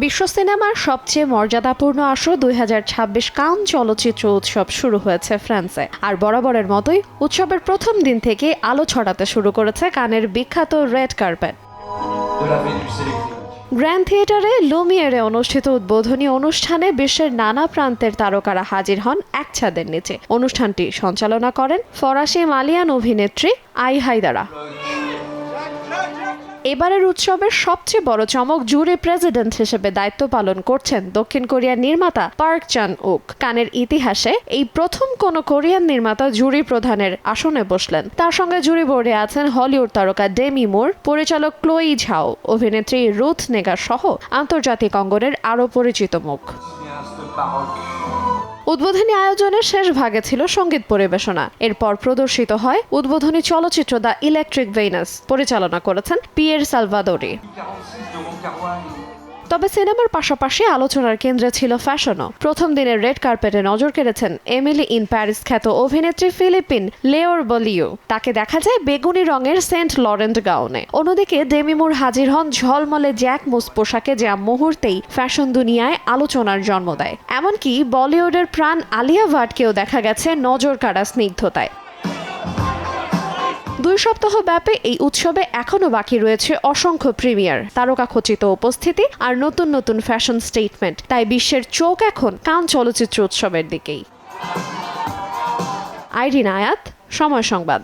বিশ্ব সিনেমার সবচেয়ে মর্যাদাপূর্ণ আসর 2026 কান চলচ্চিত্র উৎসব শুরু হয়েছে ফ্রান্সে। আর বরাবরের মতোই উৎসবের প্রথম দিন থেকে আলো ছড়াতে শুরু করেছে কানের বিখ্যাত রেড কার্পেট। গ্র্যান্ড থিয়েটারে লুমিয়েরে অনুষ্ঠিত উদ্বোধনী অনুষ্ঠানে বিশ্বের নানা প্রান্তের তারকারা হাজির হন এক ছাদের নিচে। অনুষ্ঠানটি সঞ্চালনা করেন ফরাসি মালিয়ান অভিনেত্রী আই হায়দারা। এবারের উৎসবের সবচেয়ে বড় চমক, জুরি প্রেসিডেন্ট হিসেবে দায়িত্ব পালন করছেন দক্ষিণ কোরিয়ার নির্মাতা পার্ক চান উক। কানের ইতিহাসে এই প্রথম কোনো কোরিয়ান নির্মাতা জুরি প্রধানের আসনে বসলেন। তার সঙ্গে জুরি বোর্ডে আছেন হলিউড তারকা ডেমি মুর, পরিচালক ক্লোই ঝাও, অভিনেত্রী রুথ নেগার সহ আন্তর্জাতিক অঙ্গনের আরও পরিচিত মুখ। উদ্বোধনী আয়োজনের শেষ ভাগে ছিল সঙ্গীত পরিবেশনা। এরপর প্রদর্শিত হয় উদ্বোধনী চলচ্চিত্র দ্য ইলেকট্রিক ভেনাস, পরিচালনা করেছেন পিয়ের সালভাদোরি। তবে সিনেমার পাশাপাশি আলোচনার কেন্দ্রে ছিল ফ্যাশনও। প্রথম দিনের রেড কার্পেটে নজর কেড়েছেন এমিলি ইন প্যারিস খ্যাত অভিনেত্রী ফিলিপিন লেওর বলিও। তাকে দেখা যায় বেগুনি রঙের সেন্ট লরেন্ট গাউনে। অন্যদিকে ডেমি মুর হাজির হন ঝলমলে জ্যাক মুস পোশাকে, যা মুহূর্তেই ফ্যাশন দুনিয়ায় আলোচনার জন্ম দেয়। এমনকি বলিউডের প্রাণ আলিয়া ভাটকেও দেখা গেছে নজর কাড়া স্নিগ্ধতায়। 2 সপ্তাহ ব্যাপী এই উৎসবে এখনো বাকি রয়েছে অসংখ্য প্রিমিয়ার, তারকাখচিত উপস্থিতি আর নতুন নতুন ফ্যাশন স্টেটমেন্ট। তাই বিশ্বের চোখ এখন কান চলচ্চিত্র উৎসবের দিকেই। আইরিন আয়াত, সময় সংবাদ।